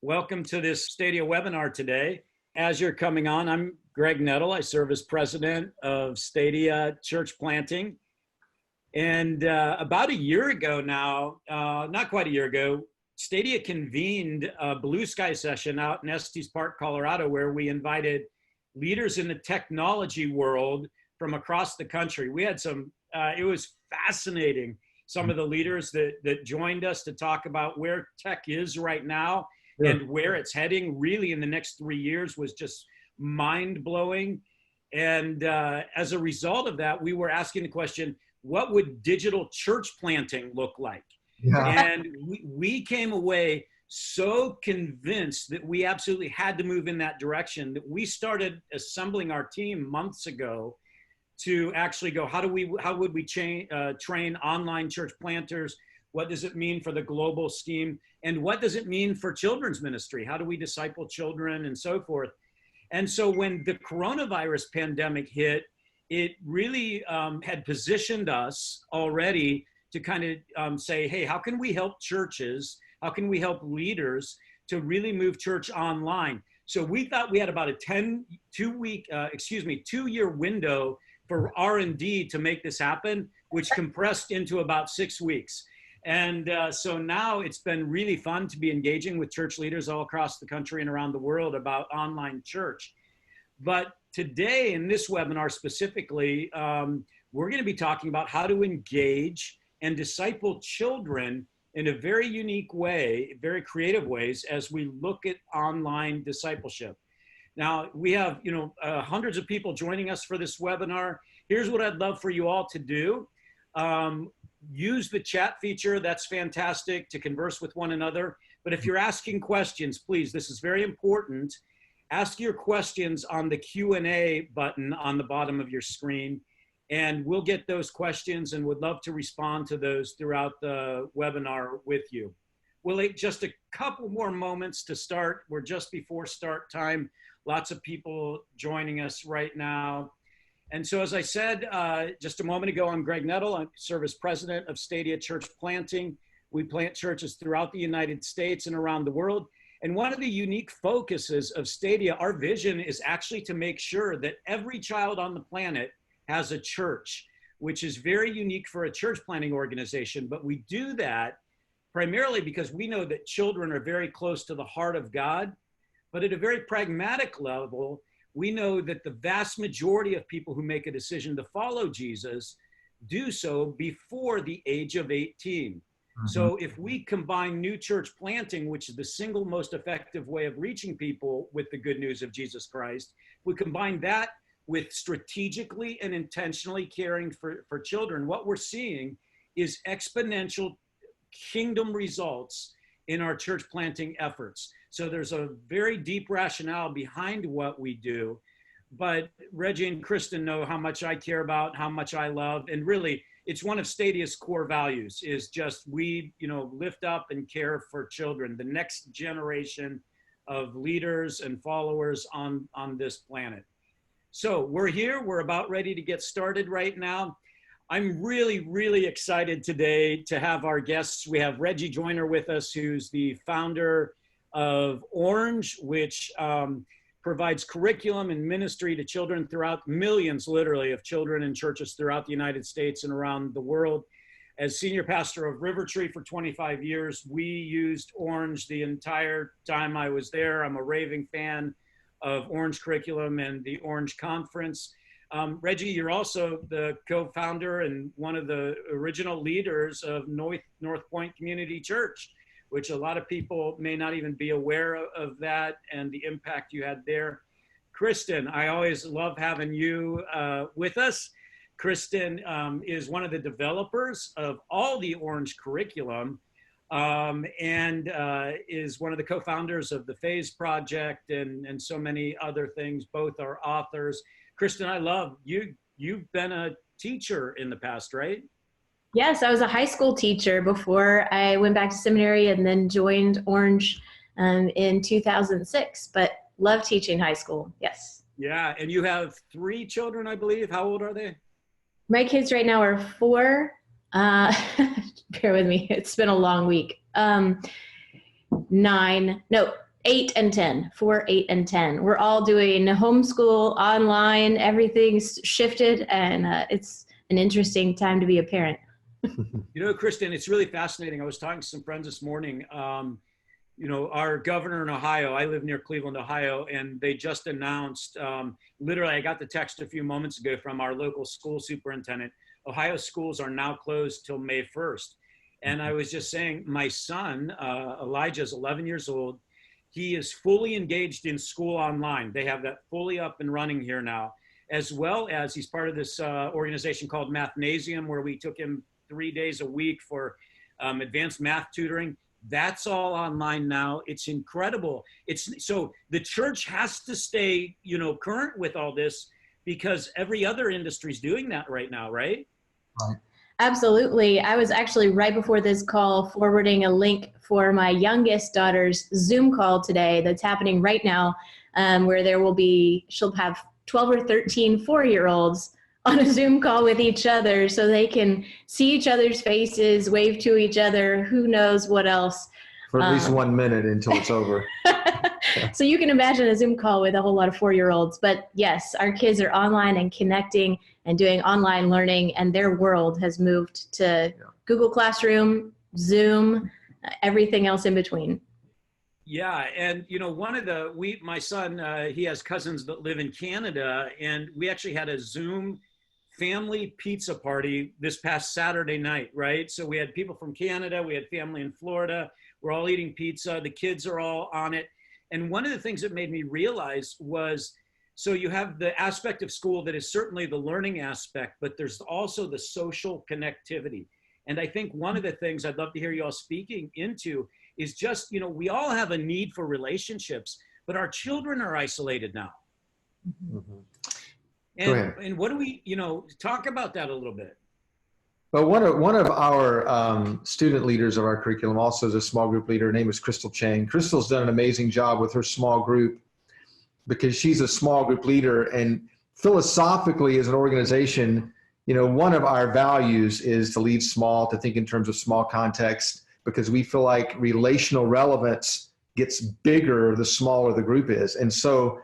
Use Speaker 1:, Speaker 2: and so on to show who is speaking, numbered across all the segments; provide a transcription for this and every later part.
Speaker 1: Welcome to this Stadia webinar today. As you're coming on, I'm Greg Nettle. I serve as president of Stadia Church Planting. And about a year ago now, not quite a year ago, Stadia convened a blue sky session out in Estes Park, Colorado, where we invited leaders in the technology world from across the country. We had it was fascinating, some of the leaders that joined us to talk about where tech is right now. Sure. And where it's heading really in the next 3 years was just mind-blowing. And as a result of that, we were asking the question, what would digital church planting look like? Yeah. And we came away so convinced that we absolutely had to move in that direction that we started assembling our team months ago to actually go, how would we train online church planters? What does it mean for the global scheme? And what does it mean for children's ministry? How do we disciple children and so forth? And so when the coronavirus pandemic hit, it really had positioned us already to kind of say, hey, how can we help churches? How can we help leaders to really move church online? So we thought we had about a 2-year window for R&D to make this happen, which compressed into about 6 weeks. And so now it's been really fun to be engaging with church leaders all across the country and around the world about online church. But today in this webinar specifically, we're going to be talking about how to engage and disciple children in a very unique way, very creative ways as we look at online discipleship. Now we have, hundreds of people joining us for this webinar. Here's what I'd love for you all to do. Use the chat feature. That's fantastic to converse with one another. But if you're asking questions, please, this is very important. Ask your questions on the Q&A button on the bottom of your screen, and we'll get those questions and would love to respond to those throughout the webinar with you. We'll wait just a couple more moments to start. We're just before start time. Lots of people joining us right now. And so, as I said just a moment ago, I'm Greg Nettle. I serve as president of Stadia Church Planting. We plant churches throughout the United States and around the world. And one of the unique focuses of Stadia, our vision is actually to make sure that every child on the planet has a church, which is very unique for a church planting organization. But we do that primarily because we know that children are very close to the heart of God. But at a very pragmatic level, we know that the vast majority of people who make a decision to follow Jesus do so before the age of 18. Mm-hmm. So if we combine new church planting, which is the single most effective way of reaching people with the good news of Jesus Christ, we combine that with strategically and intentionally caring for children, what we're seeing is exponential kingdom results in our church planting efforts. So there's a very deep rationale behind what we do, but Reggie and Kristen know how much I care about, how much I love, and really it's one of Stadia's core values is just we, lift up and care for children, the next generation of leaders and followers on this planet. So we're here, we're about ready to get started right now. I'm really, really excited today to have our guests. We have Reggie Joyner with us, who's the founder of Orange, which provides curriculum and ministry to children throughout millions, literally, of children in churches throughout the United States and around the world. As senior pastor of River Tree for 25 years, we used Orange the entire time I was there. I'm a raving fan of Orange curriculum and the Orange Conference. Reggie, you're also the co-founder and one of the original leaders of North Point Community Church, which a lot of people may not even be aware of that and the impact you had there. Kristen, I always love having you with us. Kristen is one of the developers of all the Orange curriculum and is one of the co-founders of the Phase Project and so many other things. Both are authors. Kristen, I love you. You've been a teacher in the past, right?
Speaker 2: Yes, I was a high school teacher before I went back to seminary and then joined Orange in 2006, but love teaching high school, yes.
Speaker 1: Yeah, and you have 3 children, I believe. How old are they?
Speaker 2: My kids right now are 4. Bear with me, it's been a long week. 9, no, 8 and 10, 4, 8, and 10. We're all doing homeschool, online, everything's shifted, and it's an interesting time to be a parent.
Speaker 1: You know, Kristen, it's really fascinating. I was talking to some friends this morning. You know, our governor in Ohio, I live near Cleveland, Ohio, and they just announced, literally, I got the text a few moments ago from our local school superintendent. Ohio schools are now closed till May 1st. And I was just saying, my son, Elijah, is 11 years old. He is fully engaged in school online. They have that fully up and running here now, as well as he's part of this organization called Mathnasium, where we took him 3 days a week for advanced math tutoring. That's all online now. It's incredible. So the church has to stay, you know, current with all this, because every other industry is doing that right now, right?
Speaker 3: Right.
Speaker 2: Absolutely. I was actually right before this call forwarding a link for my youngest daughter's Zoom call today that's happening right now, where she'll have 12 or 13 4-year-olds on a Zoom call with each other so they can see each other's faces, wave to each other, who knows what else.
Speaker 3: For at least 1 minute until it's over.
Speaker 2: So you can imagine a Zoom call with a whole lot of 4-year-olds. But yes, our kids are online and connecting and doing online learning, and their world has moved to Google Classroom, Zoom, everything else in between.
Speaker 1: Yeah, and you know, my son, he has cousins that live in Canada, and we actually had a Zoom family pizza party this past Saturday night, right? So we had people from Canada, we had family in Florida, we're all eating pizza, the kids are all on it. And one of the things that made me realize was, so you have the aspect of school that is certainly the learning aspect, but there's also the social connectivity. And I think one of the things I'd love to hear you all speaking into is just, you know, we all have a need for relationships, but our children are isolated now.
Speaker 3: Mm-hmm.
Speaker 1: And what do we, you know, talk about that a little bit.
Speaker 3: Well, one of our student leaders of our curriculum also is a small group leader. Her name is Crystal Chang. Crystal's done an amazing job with her small group because she's a small group leader, and philosophically as an organization, you know, one of our values is to lead small, to think in terms of small context, because we feel like relational relevance gets bigger the smaller the group is. And so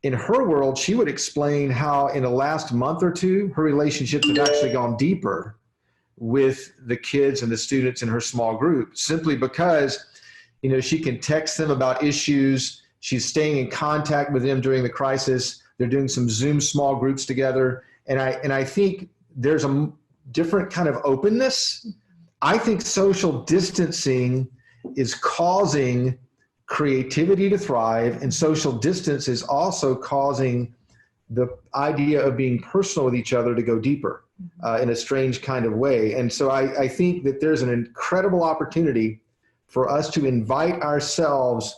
Speaker 3: in her world, she would explain how in the last month or two, her relationships have actually gone deeper with the kids and the students in her small group, simply because, you know, she can text them about issues. She's staying in contact with them during the crisis. They're doing some Zoom small groups together. And I think there's a different kind of openness. I think social distancing is causing creativity to thrive, and social distance is also causing the idea of being personal with each other to go deeper in a strange kind of way. And so I think that there's an incredible opportunity for us to invite ourselves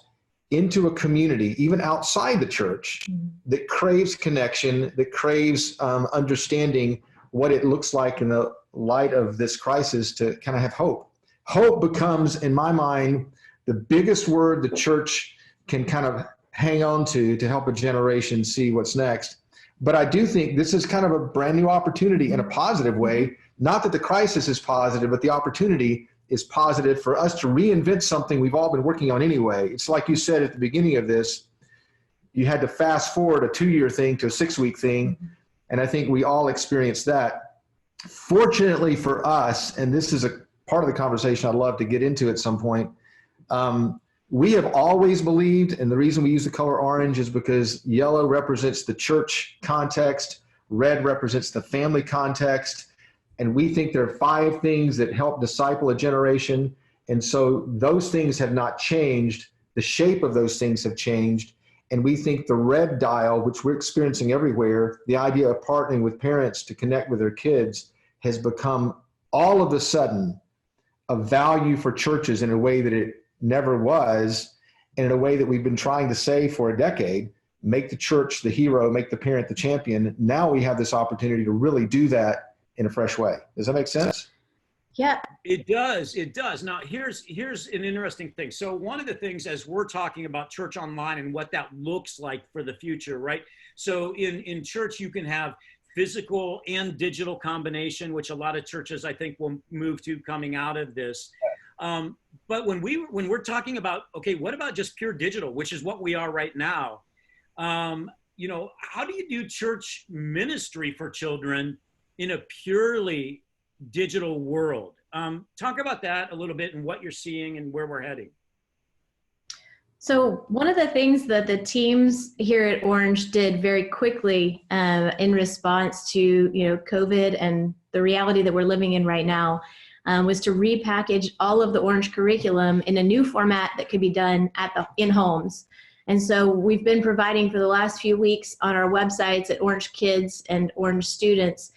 Speaker 3: into a community, even outside the church, that craves connection, that craves understanding what it looks like in the light of this crisis, to kind of have hope. Hope becomes, in my mind, the biggest word the church can kind of hang on to help a generation see what's next. But I do think this is kind of a brand new opportunity in a positive way. Not that the crisis is positive, but the opportunity is positive for us to reinvent something we've all been working on anyway. It's like you said at the beginning of this, you had to fast forward a 2-year thing to a 6-week thing. And I think we all experienced that. Fortunately for us, and this is a part of the conversation I'd love to get into at some point, we have always believed, and the reason we use the color orange is because yellow represents the church context, red represents the family context, and we think there are 5 things that help disciple a generation. And so those things have not changed. The shape of those things have changed. And we think the red dial, which we're experiencing everywhere, the idea of partnering with parents to connect with their kids, has become all of a sudden a value for churches in a way that it never was, and in a way that we've been trying to say for a decade: make the church the hero, make the parent the champion. Now we have this opportunity to really do that in a fresh way. Does that make sense?
Speaker 2: Yeah.
Speaker 1: It does. It does. Now, here's an interesting thing. So one of the things, as we're talking about church online and what that looks like for the future, right? So in church, you can have physical and digital combination, which a lot of churches, I think, will move to coming out of this. But when we're talking about, okay, what about just pure digital, which is what we are right now? How do you do church ministry for children in a purely digital world? Talk about that a little bit and what you're seeing and where we're heading.
Speaker 2: So one of the things that the teams here at Orange did very quickly in response to COVID and the reality that we're living in right now was to repackage all of the Orange curriculum in a new format that could be done in homes. And so we've been providing for the last few weeks on our websites at Orange Kids and Orange Students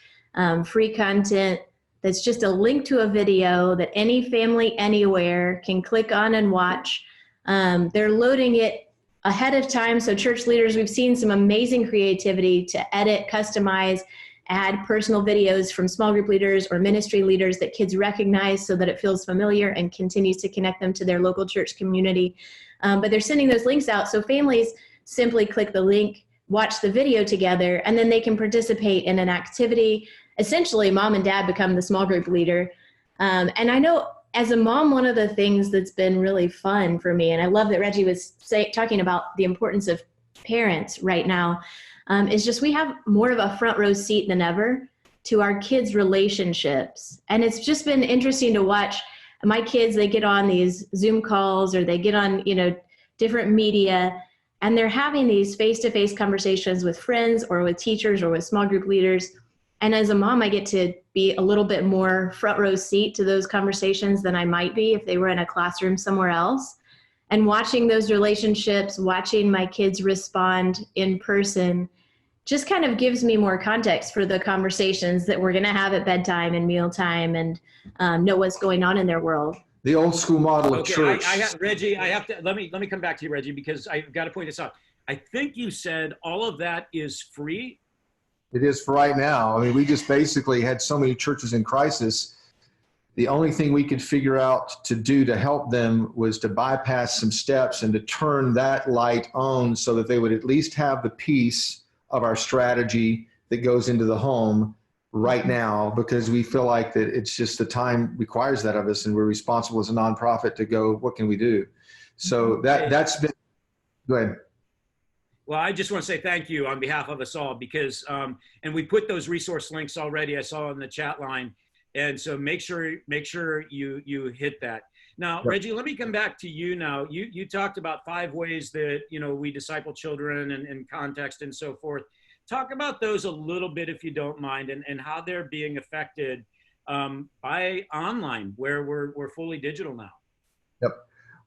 Speaker 2: free content that's just a link to a video that any family anywhere can click on and watch. They're loading it ahead of time. So church leaders, we've seen some amazing creativity to edit, customize, add personal videos from small group leaders or ministry leaders that kids recognize so that it feels familiar and continues to connect them to their local church community. But they're sending those links out. So families simply click the link, watch the video together, and then they can participate in an activity. Essentially, mom and dad become the small group leader. And I know as a mom, one of the things that's been really fun for me, and I love that Reggie was talking about the importance of parents right now, is just we have more of a front row seat than ever to our kids' relationships. And it's just been interesting to watch my kids. They get on these Zoom calls or they get on, different media, and they're having these face-to-face conversations with friends or with teachers or with small group leaders. And as a mom, I get to be a little bit more front row seat to those conversations than I might be if they were in a classroom somewhere else. And watching those relationships, watching my kids respond in person, just kind of gives me more context for the conversations that we're going to have at bedtime and mealtime and know what's going on in their world.
Speaker 3: The old school model of church.
Speaker 1: Reggie, I have to, let me come back to you, Reggie, because I've got to point this out. I think you said all of that is free.
Speaker 3: It is for right now. I mean, we just basically had so many churches in crisis. The only thing we could figure out to do to help them was to bypass some steps and to turn that light on so that they would at least have the piece of our strategy that goes into the home right now, because we feel like that it's just the time requires that of us, and we're responsible as a nonprofit to go, what can we do? So that's been, go ahead.
Speaker 1: Well, I just want to say thank you on behalf of us all, because, and we put those resource links already, I saw in the chat line. And so make sure you hit that. Now, yep. Reggie, let me come back to you now. You talked about 5 ways that, we disciple children and context and so forth. Talk about those a little bit, if you don't mind, and how they're being affected by online, where we're fully digital now.
Speaker 3: Yep.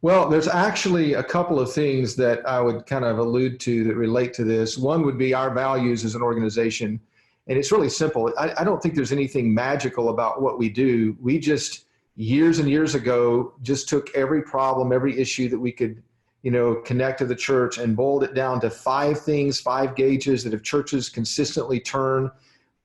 Speaker 3: Well, there's actually a couple of things that I would kind of allude to that relate to this. One would be our values as an organization. And it's really simple. I don't think there's anything magical about what we do. We just, years and years ago, just took every problem, every issue that we could, connect to the church and boiled it down to 5 things, 5 gauges that if churches consistently turn,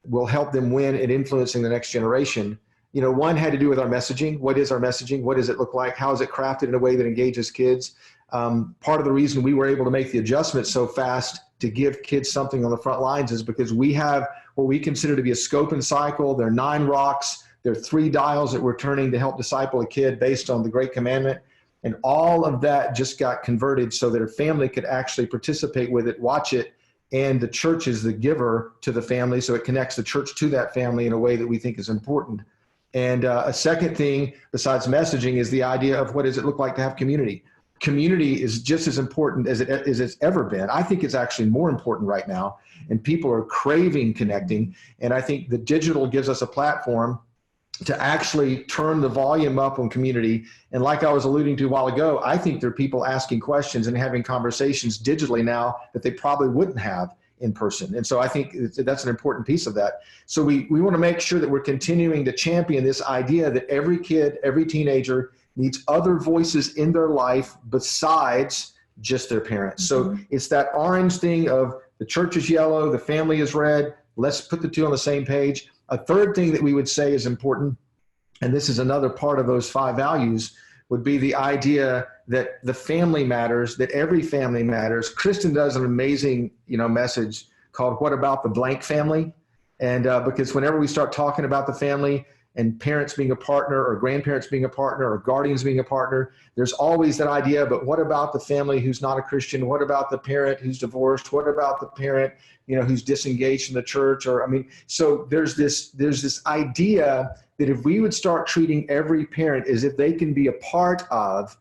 Speaker 3: will help them win at influencing the next generation. One had to do with our messaging. What is our messaging? What does it look like? How is it crafted in a way that engages kids? Part of the reason we were able to make the adjustments so fast to give kids something on the front lines is because we have what we consider to be a scope and cycle. There are 9 rocks. There are 3 dials that we're turning to help disciple a kid based on the Great Commandment. And all of that just got converted so that a family could actually participate with it, watch it, and the church is the giver to the family. So it connects the church to that family in a way that we think is important. And a second thing besides messaging is the idea of what does it look like to have community. Community is just as important as it's ever been. I think it's actually more important right now, and people are craving connecting. And I think the digital gives us a platform to actually turn the volume up on community. And like I was alluding to a while ago, I think there are people asking questions and having conversations digitally now that they probably wouldn't have in person. And so I think that's an important piece of that. So we want to make sure that we're continuing to champion this idea that every kid, every teenager needs other voices in their life besides just their parents. So it's that orange thing of the church is yellow, the family is red. Let's put the 2 on the same page. A third thing that we would say is important, and this is another part of those 5 values, would be the idea that the family matters, that every family matters. Kristen does an amazing, message called "What About the Blank Family?" And because whenever we start talking about the family and parents being a partner or grandparents being a partner or guardians being a partner. There's always that idea, but what about the family who's not a Christian? What about the parent who's divorced? What about the parent, who's disengaged from the church? So there's this idea that if we would start treating every parent as if they can be a part of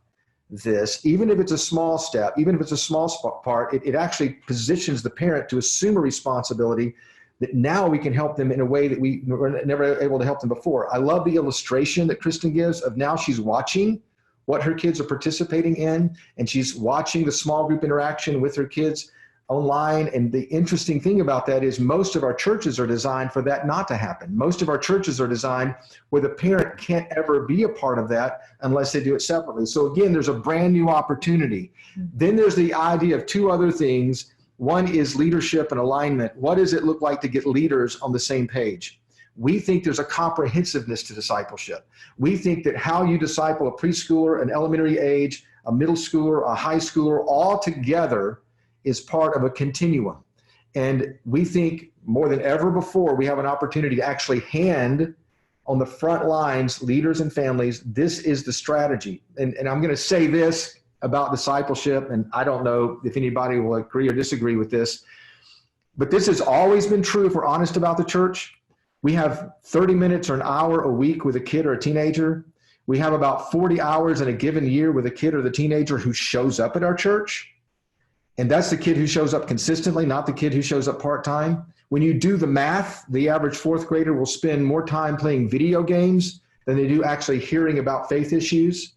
Speaker 3: this, even if it's a small step, even if it's a small part, it actually positions the parent to assume a responsibility that now we can help them in a way that we were never able to help them before. I love the illustration that Kristen gives of now she's watching what her kids are participating in, and she's watching the small group interaction with her kids online. And the interesting thing about that is most of our churches are designed for that not to happen. Most of our churches are designed where the parent can't ever be a part of that unless they do it separately. So again, there's a brand new opportunity. Then there's the idea of two other things. One is leadership and alignment. What does it look like to get leaders on the same page? We think there's a comprehensiveness to discipleship. We think that how you disciple a preschooler, an elementary age, a middle schooler, a high schooler, all together is part of a continuum. And we think more than ever before, we have an opportunity to actually hand on the front lines, leaders and families, this is the strategy. And I'm going to say this about discipleship, and I don't know if anybody will agree or disagree with this, but this has always been true if we're honest about the church. We have 30 minutes or an hour a week with a kid or a teenager. We have about 40 hours in a given year with a kid or the teenager who shows up at our church. And that's the kid who shows up consistently, not the kid who shows up part-time. When you do the math, the average fourth grader will spend more time playing video games than they do actually hearing about faith issues,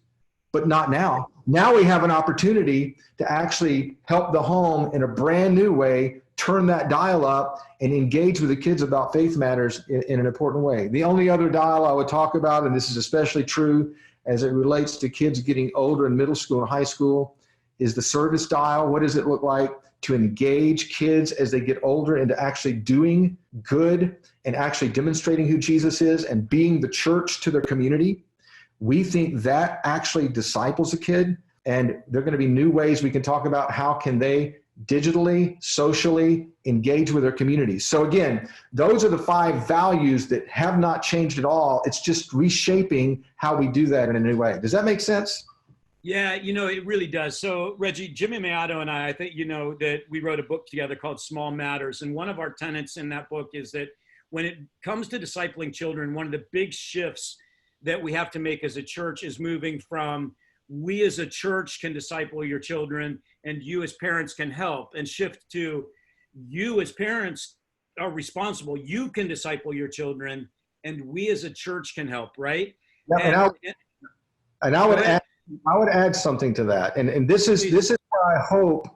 Speaker 3: but not now. Now we have an opportunity to actually help the home in a brand new way, turn that dial up and engage with the kids about faith matters in an important way. The only other dial I would talk about, and this is especially true as it relates to kids getting older in middle school and high school, is the service dial. What does it look like to engage kids as they get older into actually doing good and actually demonstrating who Jesus is and being the church to their community? We think that actually disciples a kid, and there are going to be new ways we can talk about how can they digitally, socially engage with their communities. So again, those are the 5 values that have not changed at all. It's just reshaping how we do that in a new way. Does that make sense?
Speaker 1: Yeah, it really does. So Reggie, Jimmy Mayato and I think that we wrote a book together called Small Matters. And one of our tenets in that book is that when it comes to discipling children, one of the big shifts that we have to make as a church is moving from we as a church can disciple your children and you as parents can help, and shift to you as parents are responsible. You can disciple your children and we as a church can help, right?
Speaker 3: Yeah, and I would add something to that. And this is where I hope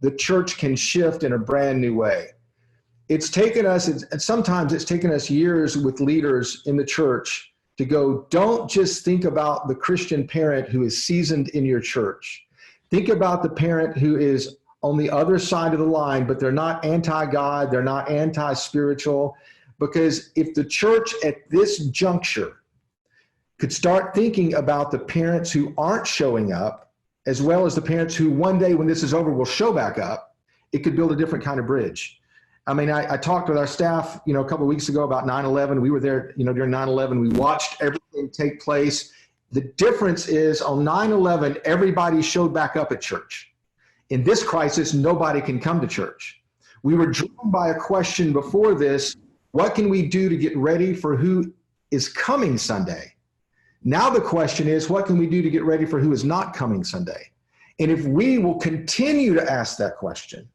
Speaker 3: the church can shift in a brand new way. It's taken us, and sometimes it's taken us years with leaders in the church to go, don't just think about the Christian parent who is seasoned in your church. Think about the parent who is on the other side of the line, but they're not anti-God, they're not anti-spiritual. Because if the church at this juncture could start thinking about the parents who aren't showing up, as well as the parents who one day when this is over will show back up, it could build a different kind of bridge. I mean, I talked with our staff, a couple of weeks ago about 9/11. We were there, during 9/11. We watched everything take place. The difference is on 9/11, everybody showed back up at church. In this crisis, nobody can come to church. We were driven by a question before this: what can we do to get ready for who is coming Sunday? Now the question is, what can we do to get ready for who is not coming Sunday? And if we will continue to ask that question,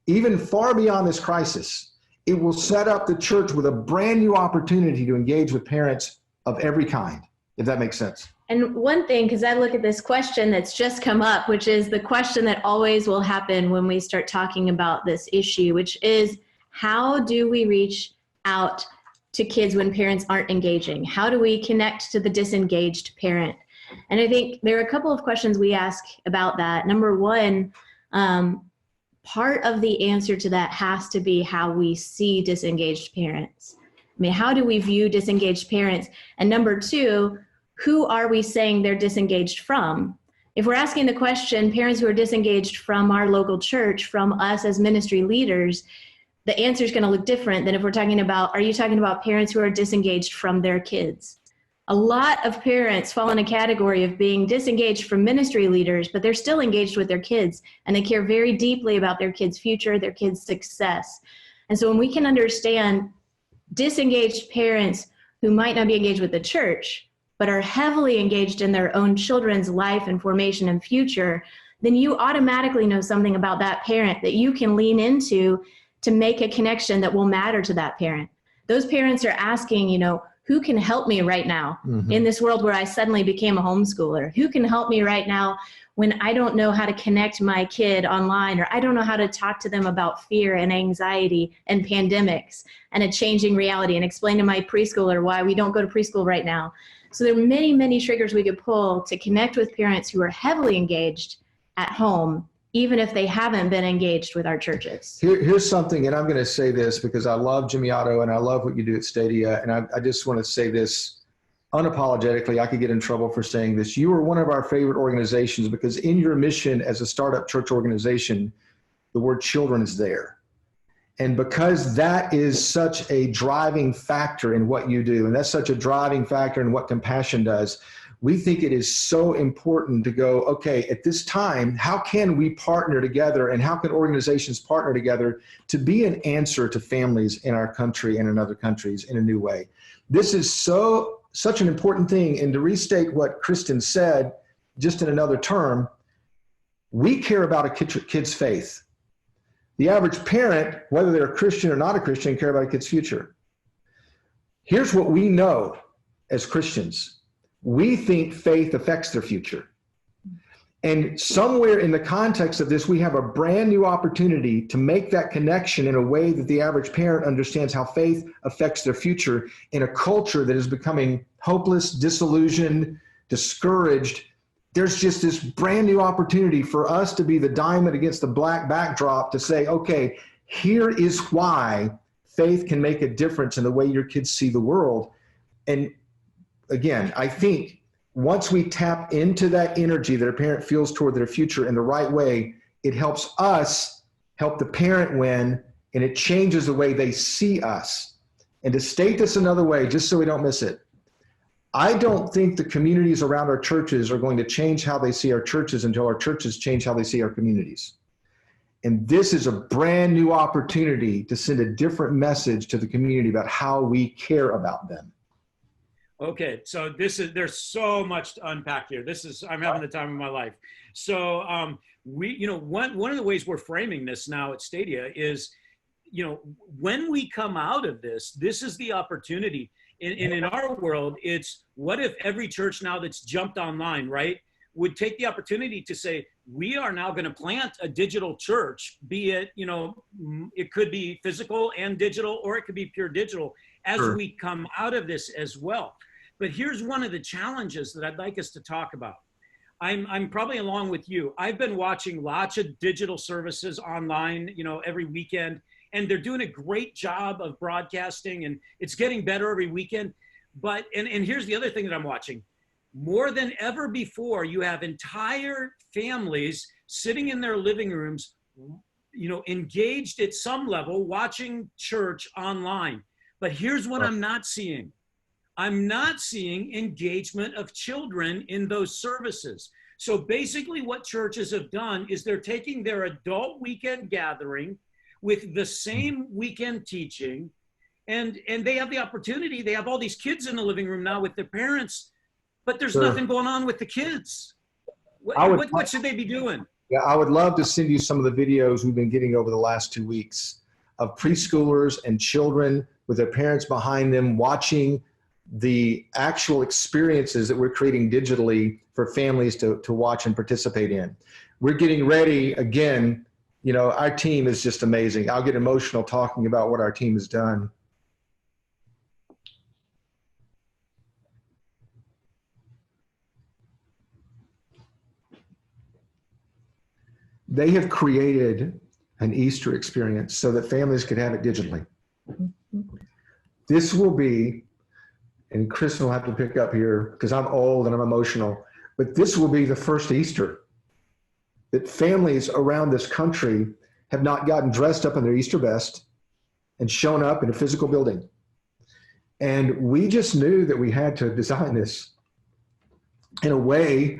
Speaker 3: even far beyond this crisis, it will set up the church with a brand new opportunity to engage with parents of every kind, if that makes sense.
Speaker 2: And one thing, because I look at this question that's just come up, which is the question that always will happen when we start talking about this issue, which is, how do we reach out to kids when parents aren't engaging? How do we connect to the disengaged parent? And I think there are a couple of questions we ask about that. Number one, part of the answer to that has to be how we see disengaged parents. I mean, how do we view disengaged parents? And number two, who are we saying they're disengaged from? If we're asking the question, parents who are disengaged from our local church, from us as ministry leaders, the answer is going to look different than if we're talking about, are you talking about parents who are disengaged from their kids? A lot of parents fall in a category of being disengaged from ministry leaders, but they're still engaged with their kids, and they care very deeply about their kids' future, their kids' success. And so when we can understand disengaged parents who might not be engaged with the church, but are heavily engaged in their own children's life and formation and future, then you automatically know something about that parent that you can lean into to make a connection that will matter to that parent. Those parents are asking, you know, who can help me right now in this world where I suddenly became a homeschooler? Who can help me right now when I don't know how to connect my kid online, or I don't know how to talk to them about fear and anxiety and pandemics and a changing reality, and explain to my preschooler why we don't go to preschool right now? So there are many, many triggers we could pull to connect with parents who are heavily engaged at home, even if they haven't been engaged with our churches.
Speaker 3: Here's something, and I'm going to say this because I love Jimmy Otto and I love what you do at Stadia. And I just want to say this unapologetically. I could get in trouble for saying this. You are one of our favorite organizations because in your mission as a startup church organization, the word children is there. And because that is such a driving factor in what you do, and that's such a driving factor in what Compassion does, we think it is so important to go, okay, at this time, how can we partner together, and how can organizations partner together to be an answer to families in our country and in other countries in a new way? This is such an important thing. And to restate what Kristen said, just in another term, we care about a kid's faith. The average parent, whether they're a Christian or not a Christian, care about a kid's future. Here's what we know as Christians. We think faith affects their future. And somewhere in the context of this, we have a brand new opportunity to make that connection in a way that the average parent understands how faith affects their future in a culture that is becoming hopeless, disillusioned, discouraged. There's just this brand new opportunity for us to be the diamond against the black backdrop to say, okay, here is why faith can make a difference in the way your kids see the world. And again, I think once we tap into that energy that a parent feels toward their future in the right way, it helps us help the parent win, and it changes the way they see us. And to state this another way, just so we don't miss it, I don't think the communities around our churches are going to change how they see our churches until our churches change how they see our communities. And this is a brand new opportunity to send a different message to the community about how we care about them.
Speaker 1: Okay, so there's so much to unpack here. I'm having the time of my life. So one of the ways we're framing this now at Stadia is, when we come out of this is the opportunity. In our world, it's what if every church now that's jumped online, right, would take the opportunity to say, we are now going to plant a digital church, be it, it could be physical and digital, or it could be pure digital as we come out of this as well. But here's one of the challenges that I'd like us to talk about. I'm probably along with you. I've been watching lots of digital services online, every weekend, and they're doing a great job of broadcasting, and it's getting better every weekend. But, and here's the other thing that I'm watching. More than ever before, you have entire families sitting in their living rooms, engaged at some level, watching church online. But here's what I'm not seeing. I'm not seeing engagement of children in those services. So basically what churches have done is they're taking their adult weekend gathering with the same weekend teaching, and they have the opportunity. They have all these kids in the living room now with their parents, but there's nothing going on with the kids. What should they be doing?
Speaker 3: Yeah, I would love to send you some of the videos we've been getting over the last 2 weeks of preschoolers and children with their parents behind them watching the actual experiences that we're creating digitally for families to watch and participate in. We're getting ready again. Our team is just amazing. I'll get emotional talking about what our team has done. They have created an Easter experience so that families could have it digitally. This will be, and Kristen will have to pick up here because I'm old and I'm emotional, but this will be the first Easter that families around this country have not gotten dressed up in their Easter best. and shown up in a physical building. And we just knew that we had to design this in a way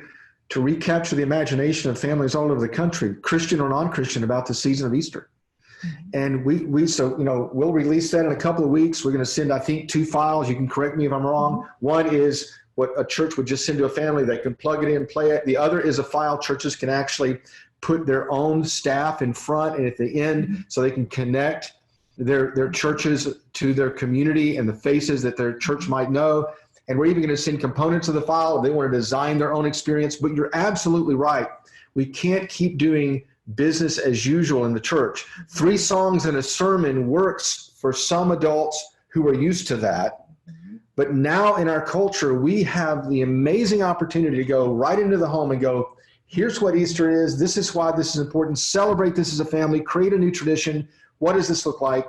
Speaker 3: to recapture the imagination of families all over the country, Christian or non-Christian, about the season of Easter. And we'll release that in a couple of weeks. We're going to send, I think, 2 files. You can correct me if I'm wrong. One is what a church would just send to a family. They can plug it in, play it. The other is a file churches can actually put their own staff in front and at the end, so they can connect their churches to their community and the faces that their church might know. And we're even going to send components of the file if they want to design their own experience. But you're absolutely right. We can't keep doing business as usual in the church. 3 songs and a sermon works for some adults who are used to that. But now in our culture, we have the amazing opportunity to go right into the home and go, here's what Easter is. This is why this is important. Celebrate this as a family. Create a new tradition. What does this look like?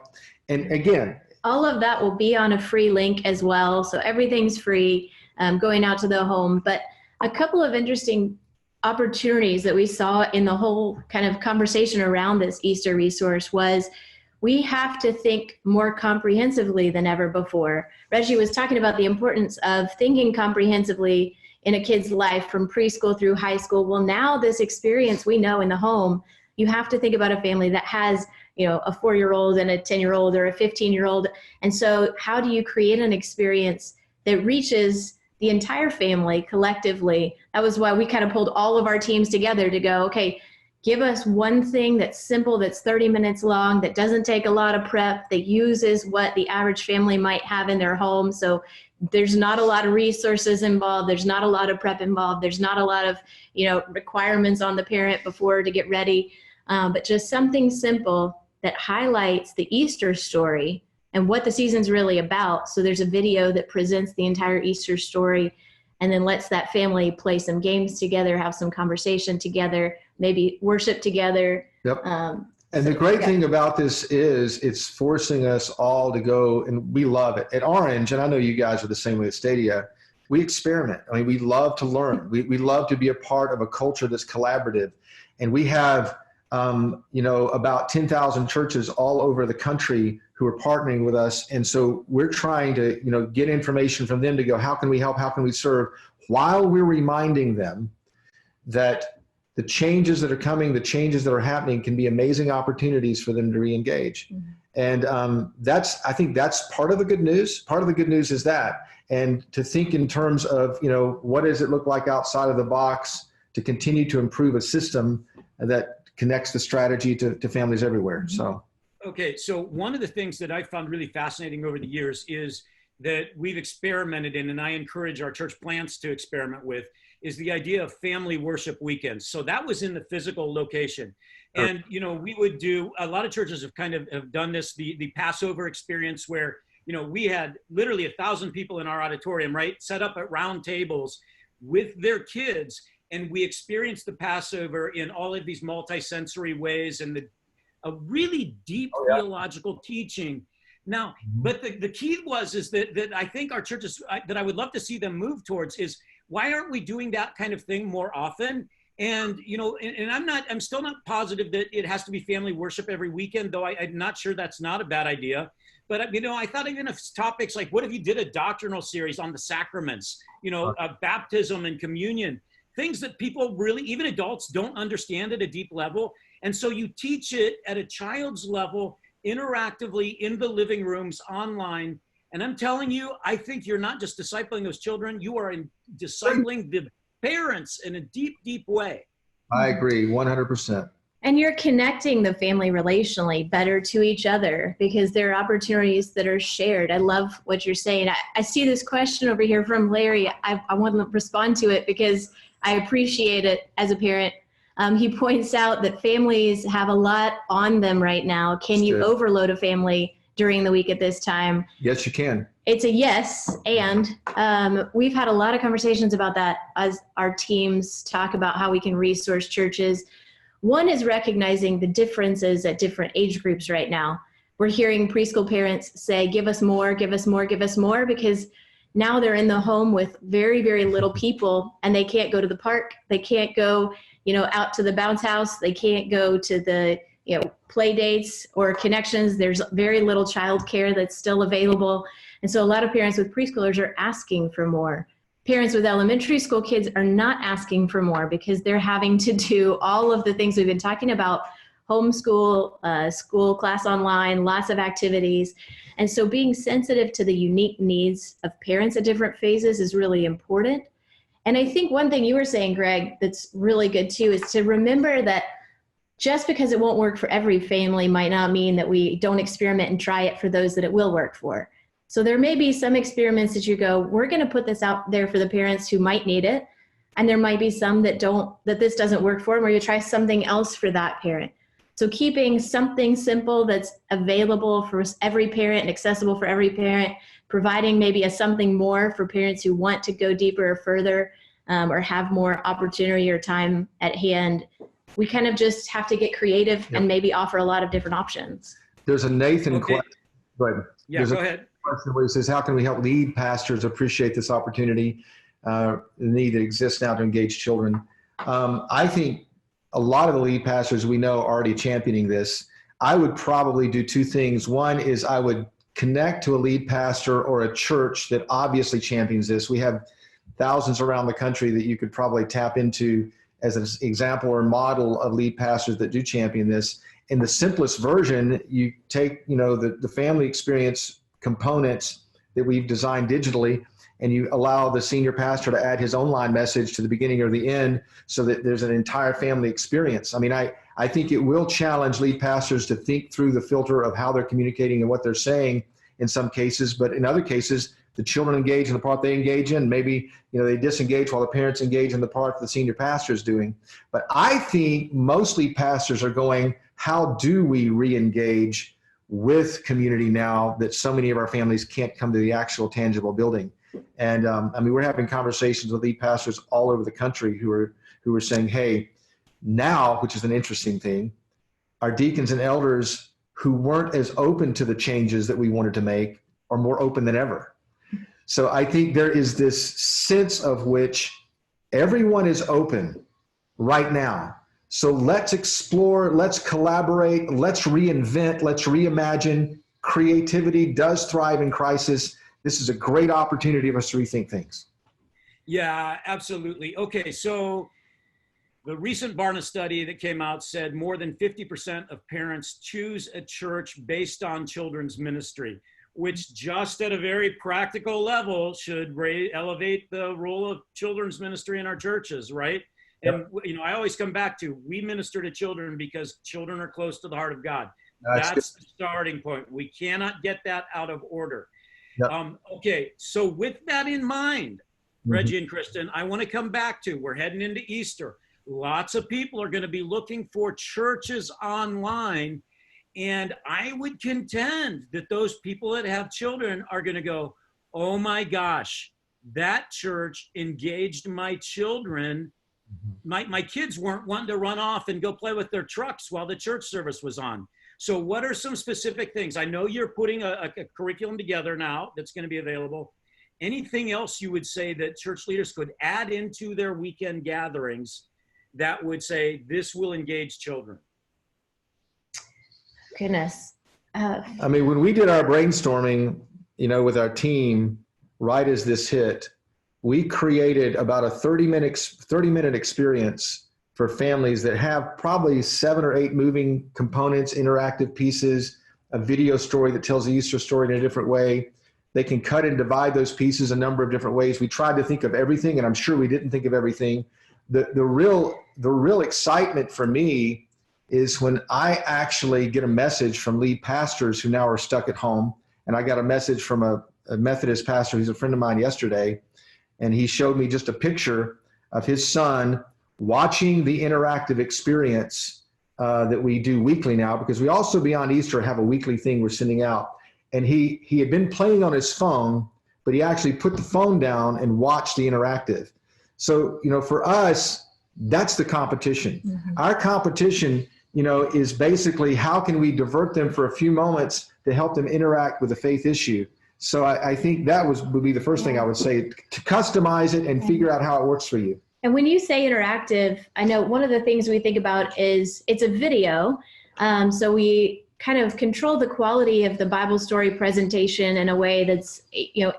Speaker 3: And again,
Speaker 2: all of that will be on a free link as well. So everything's free, going out to the home. But a couple of interesting opportunities that we saw in the whole kind of conversation around this Easter resource was we have to think more comprehensively than ever before. Reggie was talking about the importance of thinking comprehensively in a kid's life from preschool through high school. Well, now this experience we know in the home, you have to think about a family that has, a 4-year-old and a 10-year-old or a 15-year-old. And so how do you create an experience that reaches the entire family collectively? That was why we kind of pulled all of our teams together to go, okay, give us one thing that's simple, that's 30 minutes long, that doesn't take a lot of prep, that uses what the average family might have in their home. So there's not a lot of resources involved. There's not a lot of prep involved. There's not a lot of, requirements on the parent before to get ready. But just something simple that highlights the Easter story and what the season's really about. So there's a video that presents the entire Easter story and then lets that family play some games together, have some conversation together, maybe worship together.
Speaker 3: Yep. And the great thing about this is it's forcing us all to go, and we love it. At Orange, and I know you guys are the same way at Stadia, we experiment. I mean, we love to learn. We love to be a part of a culture that's collaborative. And we have, about 10,000 churches all over the country who are partnering with us. And so we're trying to, get information from them to go, how can we help? How can we serve? While we're reminding them that the changes that are coming, the changes that are happening can be amazing opportunities for them to re-engage. Mm-hmm. And I think that's part of the good news. Part of the good news is that, and to think in terms of, what does it look like outside of the box to continue to improve a system that connects the strategy to families everywhere. Mm-hmm. So.
Speaker 1: Okay, so one of the things that I found really fascinating over the years is that we've experimented in, and I encourage our church plants to experiment with, is the idea of family worship weekends. So that was in the physical location. And, we would do, a lot of churches have done this, the Passover experience where, we had literally 1,000 people in our auditorium, right? Set up at round tables with their kids. And we experienced the Passover in all of these multi-sensory ways and a really deep theological teaching. Now, but the key is that I think our churches, that I would love to see them move towards is, why aren't we doing that kind of thing more often? And, and I'm still not positive that it has to be family worship every weekend, though I'm not sure that's not a bad idea. But, I thought even of topics like, what if you did a doctrinal series on the sacraments, baptism and communion, things that people really, even adults, don't understand at a deep level. And so you teach it at a child's level, interactively in the living rooms, online. And I'm telling you, I think you're not just discipling those children, you are discipling the parents in a deep, deep way.
Speaker 3: I agree, 100%.
Speaker 2: And you're connecting the family relationally better to each other because there are opportunities that are shared. I love what you're saying. I see this question over here from Larry. I want to respond to it because I appreciate it as a parent. He points out that families have a lot on them right now. Can you overload a family during the week at this time?
Speaker 3: Yes, you can.
Speaker 2: It's a yes. And we've had a lot of conversations about that as our teams talk about how we can resource churches. One is recognizing the differences at different age groups right now. We're hearing preschool parents say, give us more, give us more, give us more, because now they're in the home with very, very little people and they can't go to the park. They can't go, out to the bounce house. They can't go to the, play dates or connections. There's very little childcare that's still available. And so a lot of parents with preschoolers are asking for more. Parents with elementary school kids are not asking for more because they're having to do all of the things we've been talking about: homeschool, school, class online, lots of activities. And so being sensitive to the unique needs of parents at different phases is really important. And I think one thing you were saying, Greg, that's really good too, is to remember that just because it won't work for every family might not mean that we don't experiment and try it for those that it will work for. So there may be some experiments that you go, we're going to put this out there for the parents who might need it. And there might be some that this doesn't work for them, or you try something else for that parent. So keeping something simple that's available for every parent and accessible for every parent, providing maybe something more for parents who want to go deeper or further, or have more opportunity or time at hand. We kind of just have to get creative and maybe offer a lot of different options.
Speaker 3: There's a Nathan question. Go ahead.
Speaker 1: Yeah, go ahead.
Speaker 3: Question where he says, how can we help lead pastors appreciate this opportunity, the need that exists now to engage children? I think a lot of the lead pastors we know are already championing this. I would probably do two things. One is I would connect to a lead pastor or a church that obviously champions this. We have thousands around the country that you could probably tap into as an example or model of lead pastors that do champion this. In the simplest version, you take, the family experience components that we've designed digitally, and you allow the senior pastor to add his own line message to the beginning or the end so that there's an entire family experience. I mean, I think it will challenge lead pastors to think through the filter of how they're communicating and what they're saying in some cases, but in other cases, the children engage in the part they engage in. Maybe, they disengage while the parents engage in the part the senior pastor is doing. But I think most lead pastors are going, how do we re-engage with community now that so many of our families can't come to the actual tangible building? And we're having conversations with lead pastors all over the country who are saying, hey, now, which is an interesting thing, our deacons and elders who weren't as open to the changes that we wanted to make are more open than ever. So I think there is this sense of which everyone is open right now. So let's explore, let's collaborate, let's reinvent, let's reimagine. Creativity does thrive in crisis. This is a great opportunity for us to rethink things.
Speaker 1: Yeah, absolutely. Okay, so the recent Barna study that came out said more than 50% of parents choose a church based on children's ministry, which just at a very practical level should elevate the role of children's ministry in our churches, right? And, I always come back to, we minister to children because children are close to the heart of God. That's the starting point. We cannot get that out of order. Yep. Okay, so with that in mind, Reggie and Kristen, I want to come back to, we're heading into Easter. Lots of people are going to be looking for churches online. And I would contend that those people that have children are going to go, oh my gosh, that church engaged my children. My kids weren't wanting to run off and go play with their trucks while the church service was on. So what are some specific things? I know you're putting a curriculum together now that's going to be available. Anything else you would say that church leaders could add into their weekend gatherings that would say this will engage children?
Speaker 2: Goodness.
Speaker 3: When we did our brainstorming, with our team, right as this hit, we created about a 30-minute experience for families that have probably 7 or 8 moving components, interactive pieces, a video story that tells the Easter story in a different way. They can cut and divide those pieces a number of different ways. We tried to think of everything, and I'm sure we didn't think of everything. The real excitement for me is when I actually get a message from lead pastors who now are stuck at home. And I got a message from a Methodist pastor who's a friend of mine yesterday, and he showed me just a picture of his son watching the interactive experience that we do weekly now, because we also beyond Easter have a weekly thing we're sending out. And he had been playing on his phone, but he actually put the phone down and watched the interactive. So, for us, that's the competition. Mm-hmm. Our competition is basically how can we divert them for a few moments to help them interact with a faith issue. So I think that would be the first thing I would say, to customize it and figure out how it works for you.
Speaker 2: And when you say interactive, I know one of the things we think about is it's a video, So we kind of control the quality of the Bible story presentation in a way that's,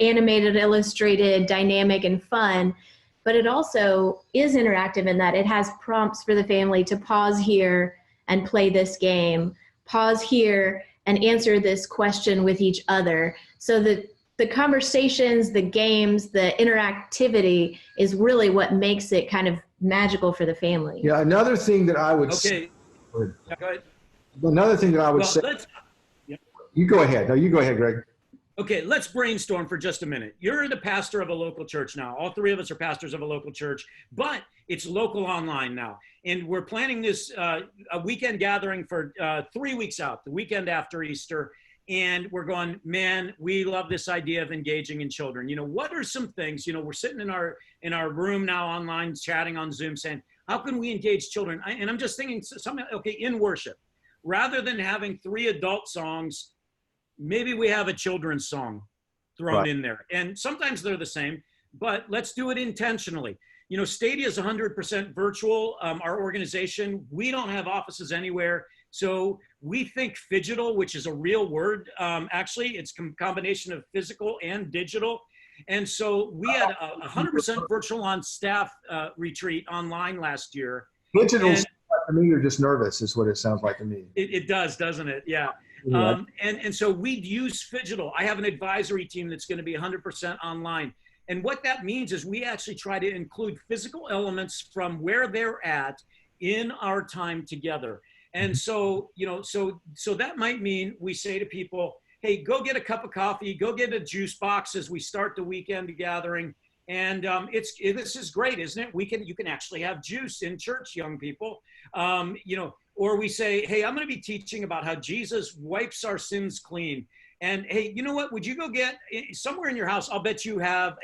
Speaker 2: animated, illustrated, dynamic, and fun. But it also is interactive in that it has prompts for the family to pause here and play this game, pause here and answer this question with each other. So that the conversations, the games, the interactivity is really what makes it kind of magical for the family.
Speaker 3: Yeah, another thing that I would
Speaker 1: say.
Speaker 3: Go
Speaker 1: ahead.
Speaker 3: Another thing that I would say. You go ahead. No, you go ahead, Greg.
Speaker 1: Okay, let's brainstorm for just a minute. You're the pastor of a local church now. All three of us are pastors of a local church, but it's local online now. And we're planning this a weekend gathering for 3 weeks out, the weekend after Easter. And we're going, man, we love this idea of engaging in children. What are some things, we're sitting in our room now online, chatting on Zoom, saying, how can we engage children? And I'm just thinking, in worship, rather than having 3 adult songs, maybe we have a children's song thrown in there. And sometimes they're the same, but let's do it intentionally. Stadia is 100% virtual. Our organization, we don't have offices anywhere. So we think phygital, which is a real word. Actually, it's a combination of physical and digital. And so we had a 100% virtual on staff retreat online last year.
Speaker 3: Digital, to me, you're just nervous is what it sounds like to me.
Speaker 1: It does, doesn't it? Yeah. And so we'd use phygital. I have an advisory team that's going to be 100% online. And what that means is we actually try to include physical elements from where they're at in our time together. And so, so that might mean we say to people, hey, go get a cup of coffee, go get a juice box as we start the weekend gathering. And this is great, isn't it? You can actually have juice in church, young people. Or we say, hey, I'm going to be teaching about how Jesus wipes our sins clean. And hey, you know what? Would you go get somewhere in your house? I'll bet you have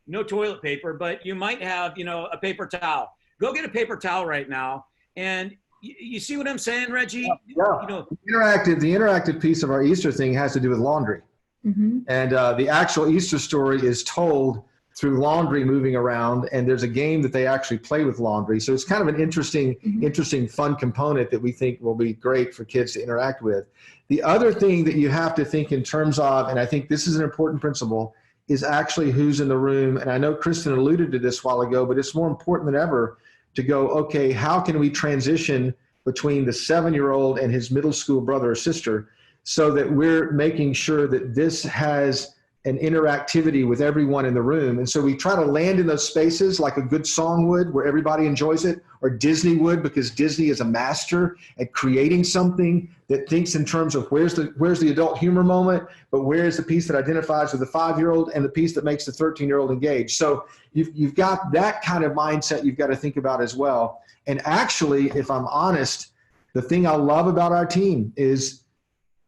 Speaker 1: no toilet paper, but you might have, a paper towel. Go get a paper towel right now. And you see what I'm saying, Reggie?
Speaker 3: Yeah. The interactive piece of our Easter thing has to do with laundry. Mm-hmm. And the actual Easter story is told through laundry moving around, and there's a game that they actually play with laundry. So it's kind of an interesting, fun component that we think will be great for kids to interact with. The other thing that you have to think in terms of, and I think this is an important principle, is actually who's in the room. And I know Kristen alluded to this a while ago, but it's more important than ever to go, okay, how can we transition between the 7-year-old and his middle school brother or sister so that we're making sure that this has an interactivity with everyone in the room. And so we try to land in those spaces like a good song would, where everybody enjoys it, or Disney would, because Disney is a master at creating something that thinks in terms of where's the adult humor moment, but where's the piece that identifies with the 5-year-old and the piece that makes the 13-year-old engage. So you've got that kind of mindset you've got to think about as well. And actually, if I'm honest, the thing I love about our team is,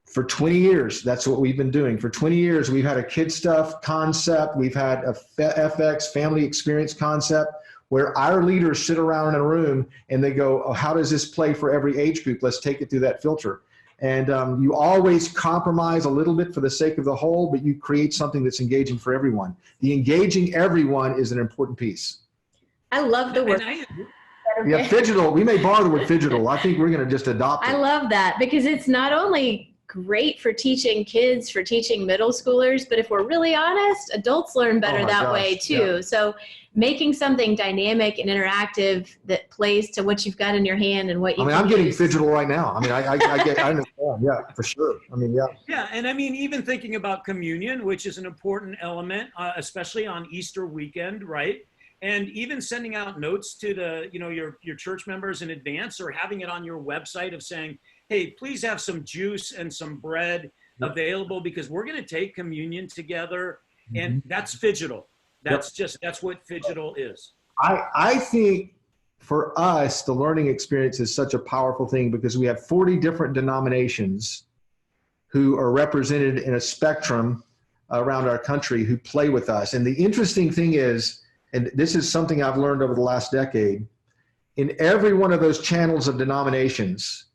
Speaker 3: for 20 years, that's what we've been doing. For 20 years, we've had a kid stuff concept. We've had a FX, family experience concept, where our leaders sit around in a room and they go, oh, how does this play for every age group? Let's take it through that filter. And you always compromise a little bit for the sake of the whole, but you create something that's engaging for everyone. The engaging everyone is an important piece.
Speaker 2: I love the word.
Speaker 3: Yeah, phygital. We may borrow the word phygital. I think we're going to just adopt it.
Speaker 2: I love that, because it's not only great for teaching kids, for teaching middle schoolers, but if we're really honest, adults learn better that way too. Yeah. So making something dynamic and interactive that plays to what you've got in your hand and what you
Speaker 3: I'm getting phygital right now. I understand. Yeah, for sure.
Speaker 1: Yeah, and even thinking about communion, which is an important element, especially on Easter weekend, right? And even sending out notes to the, your church members in advance, or having it on your website of saying, hey, please have some juice and some bread available, because we're going to take communion together. And that's phygital. That's what phygital is.
Speaker 3: I think for us, the learning experience is such a powerful thing, because we have 40 different denominations who are represented in a spectrum around our country who play with us. And the interesting thing is, and this is something I've learned over the last decade, in every one of those channels of denominations,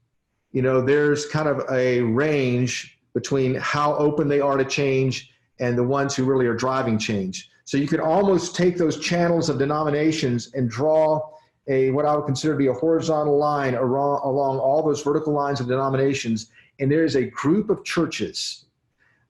Speaker 3: there's kind of a range between how open they are to change and the ones who really are driving change. So you could almost take those channels of denominations and draw what I would consider to be a horizontal line along all those vertical lines of denominations. And there is a group of churches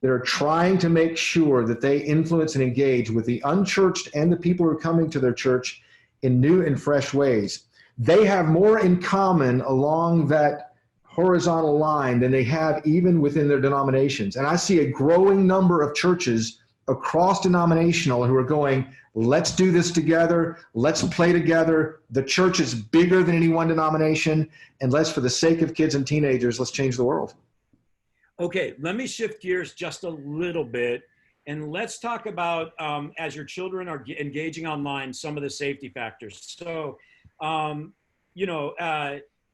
Speaker 3: that are trying to make sure that they influence and engage with the unchurched and the people who are coming to their church in new and fresh ways. They have more in common along that horizontal line than they have even within their denominations. And I see a growing number of churches across denominational who are going, let's do this together, let's play together. The church is bigger than any one denomination, and let's, for the sake of kids and teenagers, let's change the world.
Speaker 1: Okay, let me shift gears just a little bit, and let's talk about, as your children are engaging online, some of the safety factors. So, I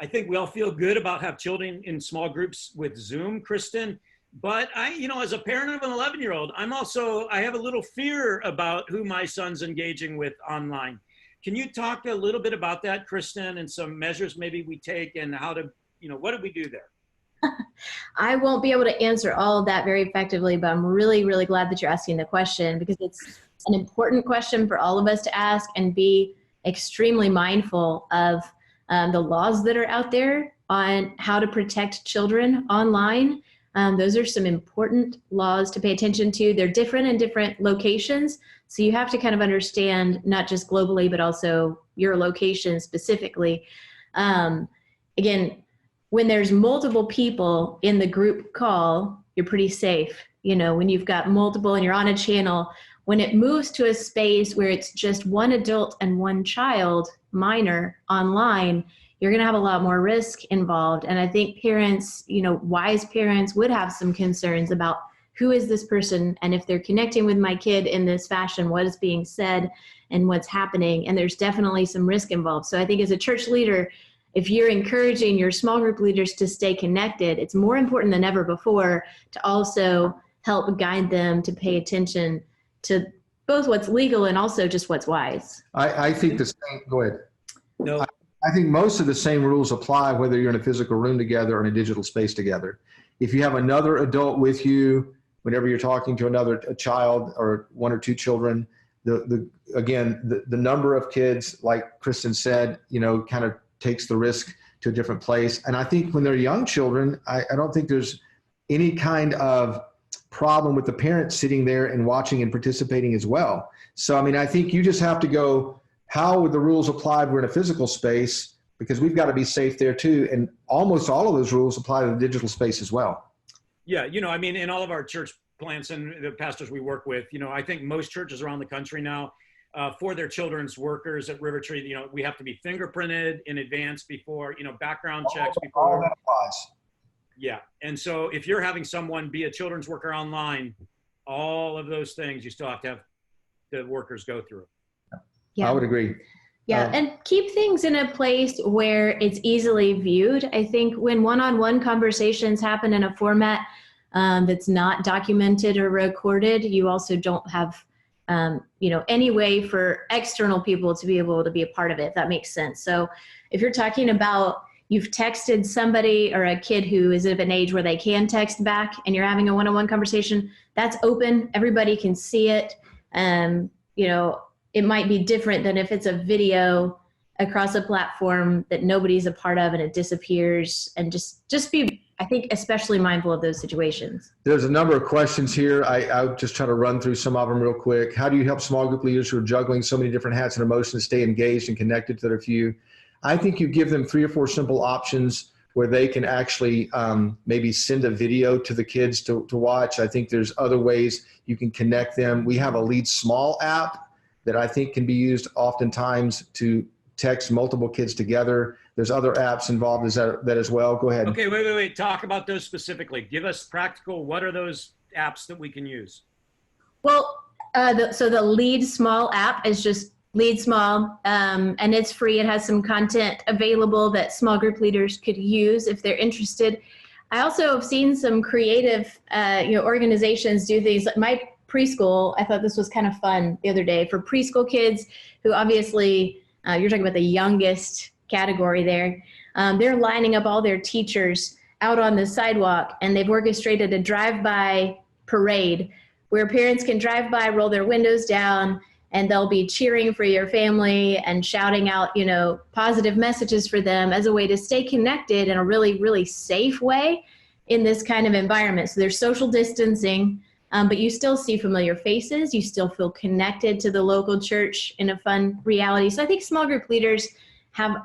Speaker 1: think we all feel good about have children in small groups with Zoom, Kristen. But as a parent of an 11-year-old, I have a little fear about who my son's engaging with online. Can you talk a little bit about that, Kristen, and some measures maybe we take and how to, what do we do there?
Speaker 2: I won't be able to answer all of that very effectively, but I'm really, really glad that you're asking the question, because it's an important question for all of us to ask and be extremely mindful of the laws that are out there on how to protect children online. Those are some important laws to pay attention to. They're different in different locations, so you have to kind of understand not just globally, but also your location specifically. Again, when there's multiple people in the group call, you're pretty safe. When you've got multiple and you're on a channel, when it moves to a space where it's just one adult and one child, minor, online, you're going to have a lot more risk involved. And I think parents, wise parents would have some concerns about who is this person, and if they're connecting with my kid in this fashion, what is being said and what's happening. And there's definitely some risk involved. So I think as a church leader, if you're encouraging your small group leaders to stay connected, it's more important than ever before to also help guide them to pay attention to both what's legal and also just what's wise.
Speaker 3: I think the same, go ahead.
Speaker 1: No.
Speaker 3: I think most of the same rules apply whether you're in a physical room together or in a digital space together. If you have another adult with you, whenever you're talking to a child or one or two children, the number of kids, like Kristen said, kind of takes the risk to a different place. And I think when they're young children, I don't think there's any kind of problem with the parents sitting there and watching and participating as well. So, I think you just have to go, how would the rules apply if we're in a physical space? Because we've got to be safe there too. And almost all of those rules apply to the digital space as well.
Speaker 1: Yeah, in all of our church plants and the pastors we work with, I think most churches around the country now, for their children's workers at River Tree, we have to be fingerprinted in advance before, background checks before.
Speaker 3: All that applies.
Speaker 1: Yeah. And so if you're having someone be a children's worker online, all of those things you still have to have the workers go through.
Speaker 3: Yeah. I would agree.
Speaker 2: Yeah, and keep things in a place where it's easily viewed. I think when one-on-one conversations happen in a format that's not documented or recorded, you also don't have any way for external people to be able to be a part of it, if that makes sense. So if you're talking about you've texted somebody or a kid who is of an age where they can text back and you're having a one-on-one conversation, that's open. Everybody can see it. It might be different than if it's a video across a platform that nobody's a part of and it disappears, and just be, I think, especially mindful of those situations.
Speaker 3: There's a number of questions here. I'll just try to run through some of them real quick. How do you help small group leaders who are juggling so many different hats and emotions stay engaged and connected to their few? I think you give them 3 or 4 simple options where they can actually maybe send a video to the kids to watch. I think there's other ways you can connect them. We have a Lead Small app that I think can be used oftentimes to text multiple kids together. There's other apps involved that as well. Go ahead.
Speaker 1: Okay, wait. Talk about those specifically. Give us practical, what are those apps that we can use?
Speaker 2: Well, so the Lead Small app is just Lead Small, and it's free. It has some content available that small group leaders could use if they're interested. I also have seen some creative organizations do things. Like my preschool, I thought this was kind of fun the other day for preschool kids who obviously, you're talking about the youngest category there. They're lining up all their teachers out on the sidewalk, and they've orchestrated a drive-by parade where parents can drive by, roll their windows down, and they'll be cheering for your family and shouting out, positive messages for them as a way to stay connected in a really, really safe way in this kind of environment. So there's social distancing, but you still see familiar faces. You still feel connected to the local church in a fun reality. So I think small group leaders have,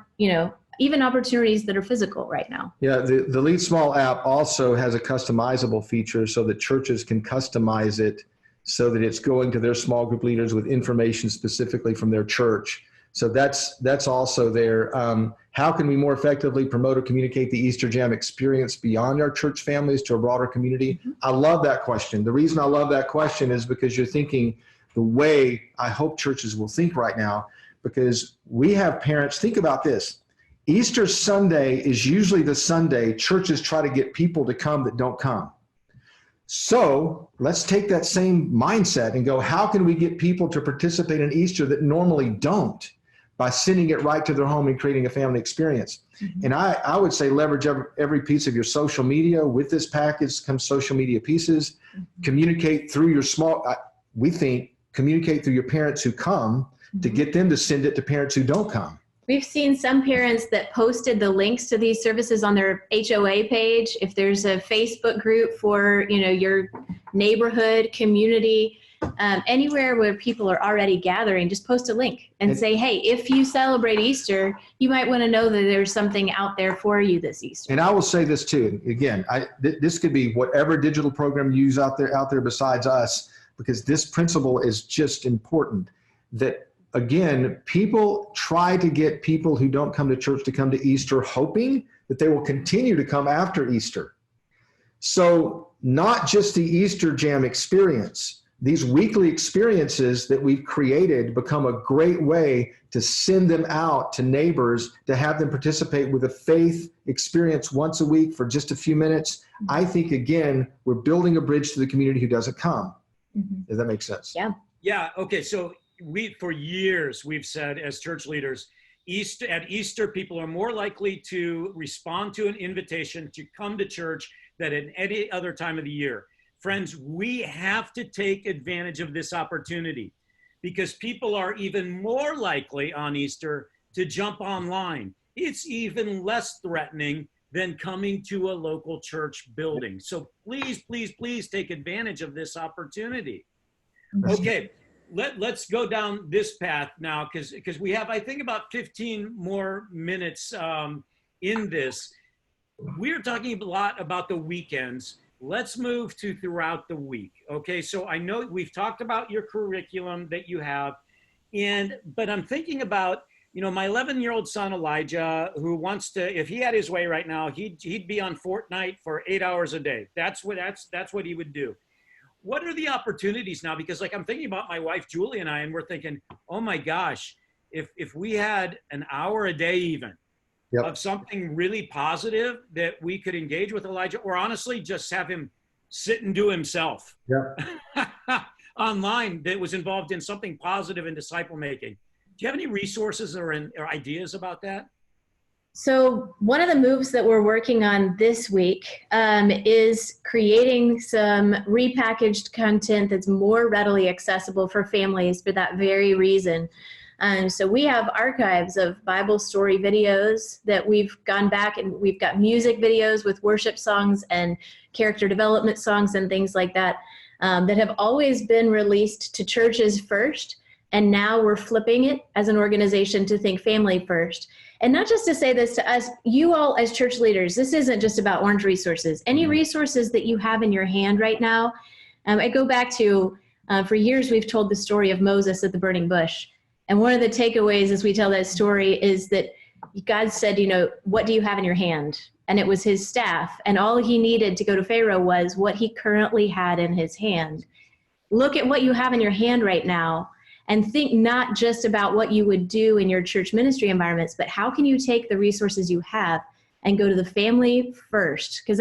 Speaker 2: even opportunities that are physical right now.
Speaker 3: Yeah, the Lead Small app also has a customizable feature so that churches can customize it so that it's going to their small group leaders with information specifically from their church. So that's also there. How can we more effectively promote or communicate the Easter Jam experience beyond our church families to a broader community? Mm-hmm. I love that question. The reason I love that question is because you're thinking the way I hope churches will think right now, because we have parents. Think about this. Easter Sunday is usually the Sunday churches try to get people to come that don't come. So let's take that same mindset and go, how can we get people to participate in Easter that normally don't, by sending it right to their home and creating a family experience? Mm-hmm. And I would say leverage every piece of your social media. With this package comes social media pieces. Mm-hmm. Communicate through your communicate through your parents who come, mm-hmm. to get them to send it to parents who don't come.
Speaker 2: We've seen some parents that posted the links to these services on their HOA page. If there's a Facebook group for, your neighborhood, community, anywhere where people are already gathering, just post a link and say, hey, if you celebrate Easter, you might want to know that there's something out there for you this Easter.
Speaker 3: And I will say this too. Again, this could be whatever digital program you use out there besides us, because this principle is just important. That again, people try to get people who don't come to church to come to Easter, hoping that they will continue to come after Easter. So not just the Easter Jam experience, these weekly experiences that we've created become a great way to send them out to neighbors, to have them participate with a faith experience once a week for just a few minutes. I think, again, we're building a bridge to the community who doesn't come. Mm-hmm. Does that make sense?
Speaker 2: Yeah.
Speaker 1: Yeah. Okay. So for years, we've said as church leaders, at Easter, people are more likely to respond to an invitation to come to church than at any other time of the year. Friends, we have to take advantage of this opportunity, because people are even more likely on Easter to jump online. It's even less threatening than coming to a local church building. So please, please, please take advantage of this opportunity. Okay. Let's go down this path now, because we have, I think, about 15 more minutes in this. We're talking a lot about the weekends. Let's move to throughout the week. Okay, so I know we've talked about your curriculum that you have, but I'm thinking about, my 11-year-old son Elijah, who wants to, if he had his way right now, he'd be on Fortnite for 8 hours a day. That's what he would do. What are the opportunities now? Because I'm thinking about my wife, Julie, and I, and we're thinking, oh my gosh, if we had an hour a day even, yep, of something really positive that we could engage with Elijah, or honestly, just have him sit and do himself, yep, online, that was involved in something positive and disciple making. Do you have any resources or ideas about that?
Speaker 2: So one of the moves that we're working on this week is creating some repackaged content that's more readily accessible for families for that very reason. So we have archives of Bible story videos that we've gone back, and we've got music videos with worship songs and character development songs and things like that, that have always been released to churches first. And now we're flipping it as an organization to think family first. And not just to say this to us, you all as church leaders, this isn't just about orange resources. Any resources that you have in your hand right now, I go back to, for years we've told the story of Moses at the burning bush. And one of the takeaways as we tell that story is that God said, what do you have in your hand? And it was his staff. And all he needed to go to Pharaoh was what he currently had in his hand. Look at what you have in your hand right now, and think not just about what you would do in your church ministry environments, but how can you take the resources you have and go to the family first? Because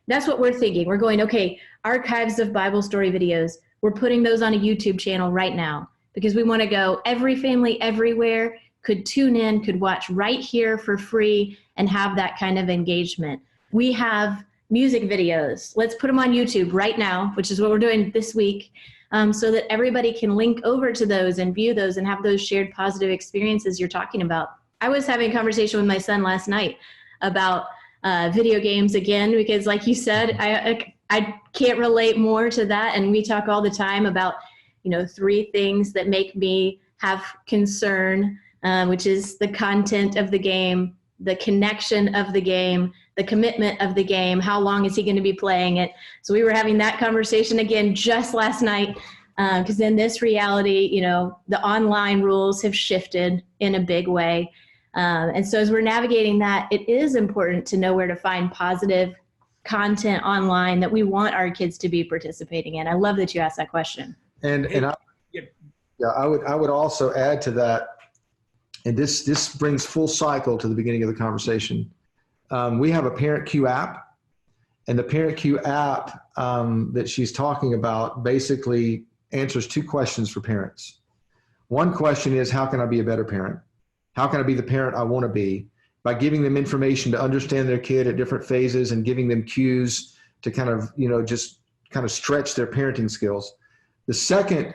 Speaker 2: that's what we're thinking. We're going, okay, archives of Bible story videos, we're putting those on a YouTube channel right now, because we want to go, every family everywhere could tune in, could watch right here for free and have that kind of engagement. We have music videos. Let's put them on YouTube right now, which is what we're doing this week. so that everybody can link over to those and view those and have those shared positive experiences you're talking about. I was having a conversation with my son last night about video games again, because like you said, I can't relate more to that. And we talk all the time about, 3 things that make me have concern, which is the content of the game, the connection of the game, the commitment of the game, how long is he going to be playing it? So we were having that conversation again just last night, because in this reality, the online rules have shifted in a big way. And so as we're navigating that, it is important to know where to find positive content online that we want our kids to be participating in. I love that you asked that question.
Speaker 3: And I would also add to that, and this brings full cycle to the beginning of the conversation. We have a Parent Q app, and the Parent Q app that she's talking about basically answers 2 questions for parents. One question is, how can I be a better parent? How can I be the parent I want to be? By giving them information to understand their kid at different phases and giving them cues to kind of, just kind of stretch their parenting skills. The second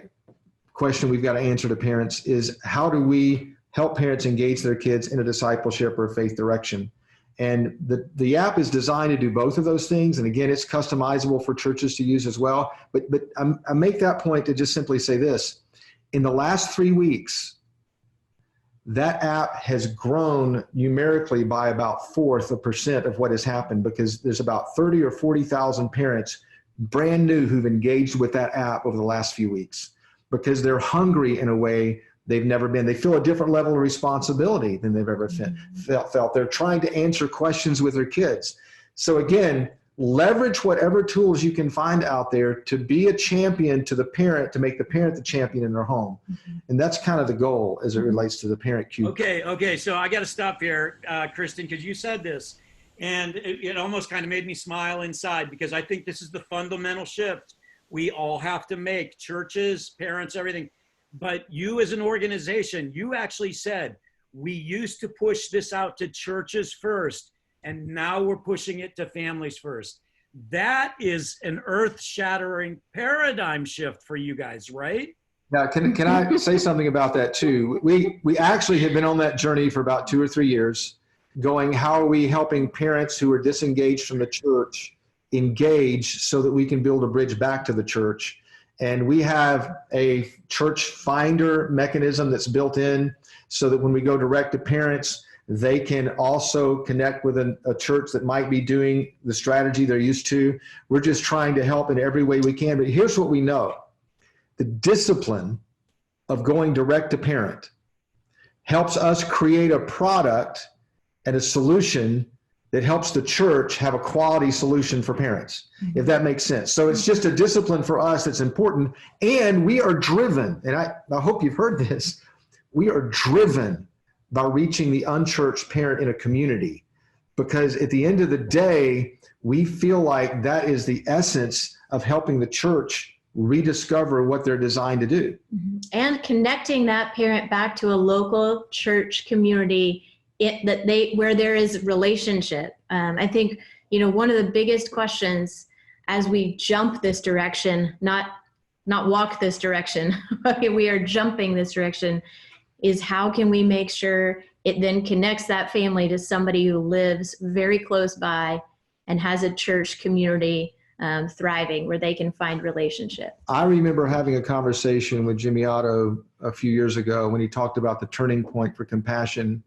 Speaker 3: question we've got to answer to parents is, how do we help parents engage their kids in a discipleship or a faith direction? And the app is designed to do both of those things. And again, it's customizable for churches to use as well. But I make that point to just simply say this. In the last 3 weeks, that app has grown numerically by about 1/4% of what has happened, because there's about 30 or 40,000 parents brand new who've engaged with that app over the last few weeks, because they're hungry in a way they've never been. They feel a different level of responsibility than they've ever felt. They're trying to answer questions with their kids. So again, leverage whatever tools you can find out there to be a champion to the parent, to make the parent the champion in their home. And that's kind of the goal as it relates to the Parent Q.
Speaker 1: Okay. So I got to stop here, Kristen, because you said this, and it almost kind of made me smile inside, because I think this is the fundamental shift we all have to make, churches, parents, everything. But you as an organization, you actually said, we used to push this out to churches first, and now we're pushing it to families first. That is an earth-shattering paradigm shift for you guys, right?
Speaker 3: Now, can I say something about that too? We actually have been on that journey for about 2 or 3 years, going, how are we helping parents who are disengaged from the church engage so that we can build a bridge back to the church? And we have a church finder mechanism that's built in so that when we go direct to parents, they can also connect with a church that might be doing the strategy they're used to. We're just trying to help in every way we can. But here's what we know. The discipline of going direct to parent helps us create a product and a solution that helps the church have a quality solution for parents, if that makes sense. So it's just a discipline for us that's important. And we are driven, and I hope you've heard this, we are driven by reaching the unchurched parent in a community, because at the end of the day, we feel like that is the essence of helping the church rediscover what they're designed to do.
Speaker 2: And connecting that parent back to a local church community where there is relationship. I think, one of the biggest questions as we jump this direction, not walk this direction, we are jumping this direction, is how can we make sure it then connects that family to somebody who lives very close by and has a church community thriving, where they can find relationship.
Speaker 3: I remember having a conversation with Jimmy Otto a few years ago when he talked about the turning point for compassion,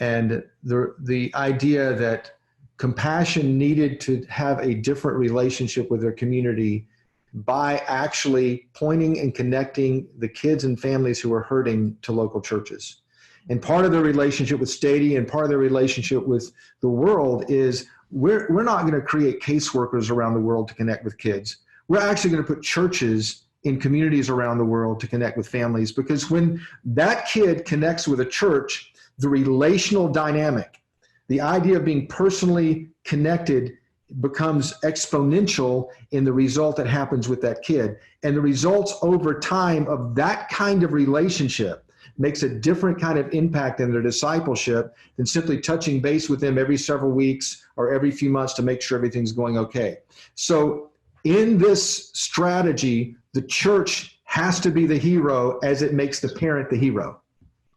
Speaker 3: and the idea that compassion needed to have a different relationship with their community by actually pointing and connecting the kids and families who are hurting to local churches. And part of their relationship with Stadia and part of their relationship with the world is we're not going to create caseworkers around the world to connect with kids. We're actually going to put churches in communities around the world to connect with families, because when that kid connects with a church, the relational dynamic, the idea of being personally connected, becomes exponential in the result that happens with that kid. And the results over time of that kind of relationship makes a different kind of impact in their discipleship than simply touching base with them every several weeks or every few months to make sure everything's going okay. So In this strategy, the church has to be the hero as it makes the parent the hero.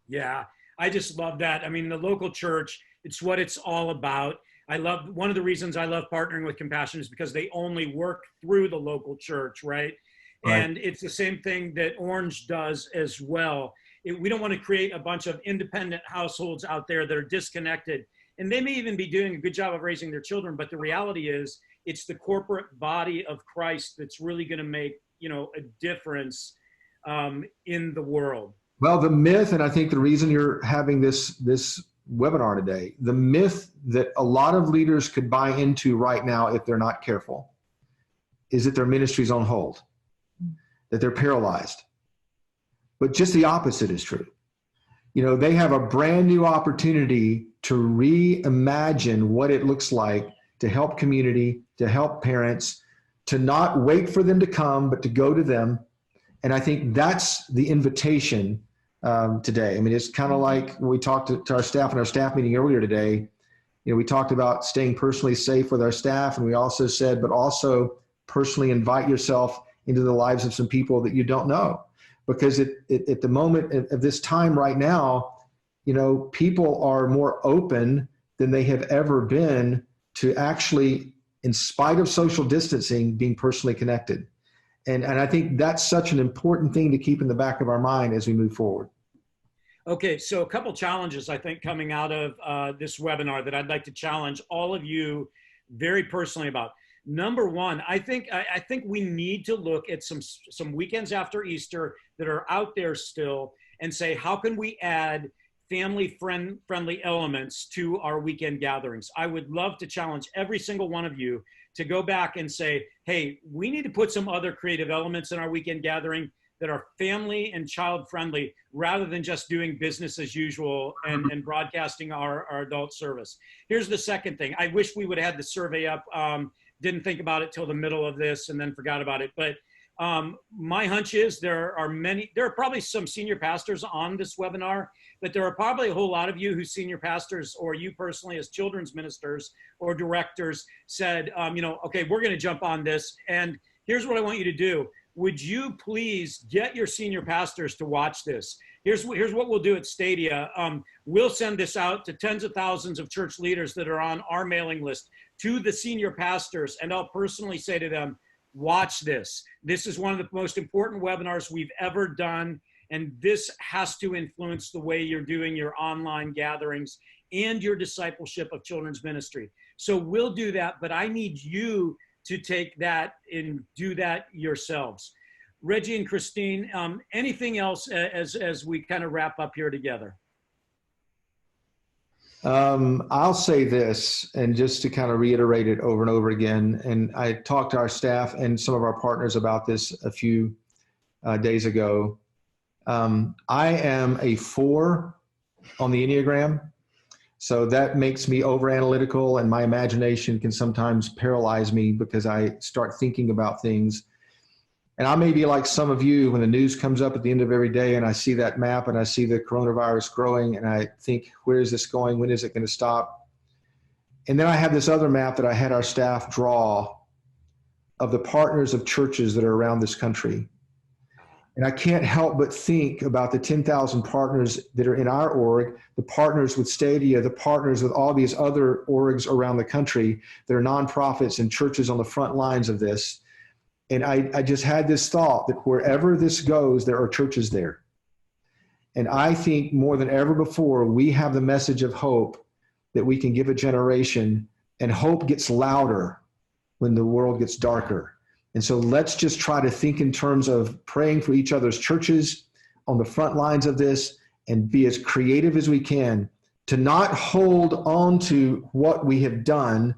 Speaker 1: Yeah, I just love that. I mean, the local church, it's what it's all about. One of the reasons I love partnering with Compassion is because they only work through the local church, right?
Speaker 3: Right.
Speaker 1: And it's the same thing that Orange does as well. We don't want to create a bunch of independent households out there that are disconnected. And they may even be doing a good job of raising their children, but the reality is it's the corporate body of Christ that's really going to make, a difference in the world.
Speaker 3: Well, the myth, and I think the reason you're having this webinar today, the myth that a lot of leaders could buy into right now if they're not careful is that their ministry's on hold, that they're paralyzed. But just the opposite is true. They have a brand new opportunity to reimagine what it looks like to help community, to help parents, to not wait for them to come, but to go to them. And I think that's the invitation today. I mean, it's kind of like when we talked to our staff in our staff meeting earlier today. We talked about staying personally safe with our staff, and we also said, but also personally invite yourself into the lives of some people that you don't know. Because at the moment of this time right now, people are more open than they have ever been to actually, in spite of social distancing, being personally connected. And I think that's such an important thing to keep in the back of our mind as we move forward.
Speaker 1: Okay, so a couple challenges, I think, coming out of this webinar that I'd like to challenge all of you very personally about. Number one, I think we need to look at some weekends after Easter that are out there still and say, how can we add family-friendly elements to our weekend gatherings? I would love to challenge every single one of you to go back and say, hey, we need to put some other creative elements in our weekend gathering that are family and child-friendly rather than just doing business as usual and broadcasting our adult service. Here's the second thing. I wish we would have had the survey up. Didn't think about it till the middle of this and then forgot about it. But my hunch is there are probably some senior pastors on this webinar, but there are probably a whole lot of you who senior pastors or you personally as children's ministers or directors said, okay, we're going to jump on this. And here's what I want you to do. Would you please get your senior pastors to watch this? Here's what we'll do at Stadia. We'll send this out to tens of thousands of church leaders that are on our mailing list to the senior pastors, and I'll personally say to them, watch this. This is one of the most important webinars we've ever done, and this has to influence the way you're doing your online gatherings and your discipleship of children's ministry. So we'll do that, but I need you to take that and do that yourselves. Reggie and Christine, anything else as we kind of wrap up here together?
Speaker 3: I'll say this, and just to kind of reiterate it over and over again, and I talked to our staff and some of our partners about this a few days ago. I am a 4 on the Enneagram, so that makes me over analytical, and my imagination can sometimes paralyze me because I start thinking about things. And I may be like some of you when the news comes up at the end of every day and I see that map and I see the coronavirus growing and I think, where is this going? When is it going to stop? And then I have this other map that I had our staff draw of the partners of churches that are around this country. And I can't help but think about the 10,000 partners that are in our org, the partners with Stadia, the partners with all these other orgs around the country that are nonprofits and churches on the front lines of this. And I just had this thought that wherever this goes, there are churches there. And I think more than ever before, we have the message of hope that we can give a generation, and hope gets louder when the world gets darker. And so let's just try to think in terms of praying for each other's churches on the front lines of this and be as creative as we can to not hold on to what we have done,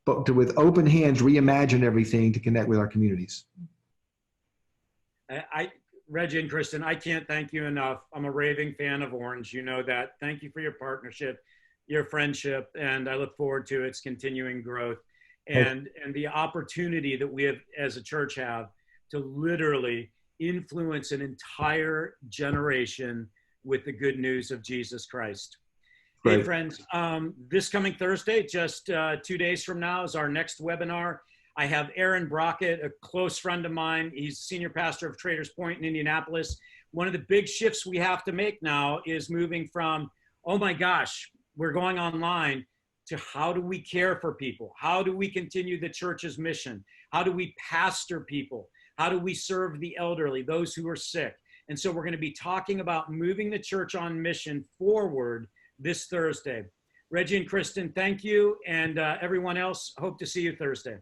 Speaker 3: but to, with open hands, reimagine everything to connect with our communities.
Speaker 1: Reggie and Kristen, I can't thank you enough. I'm a raving fan of Orange. You know that. Thank you for your partnership, your friendship, and I look forward to its continuing growth and the opportunity that we have as a church have to literally influence an entire generation with the good news of Jesus Christ.
Speaker 3: Right.
Speaker 1: Hey friends, this coming Thursday, just 2 days from now, is our next webinar. I have Aaron Brockett, a close friend of mine. He's senior pastor of Traders Point in Indianapolis. One of the big shifts we have to make now is moving from, oh my gosh, we're going online, to how do we care for people? How do we continue the church's mission? How do we pastor people? How do we serve the elderly, those who are sick? And so we're going to be talking about moving the church on mission forward this Thursday. Reggie and Kristen, thank you. And everyone else, hope to see you Thursday.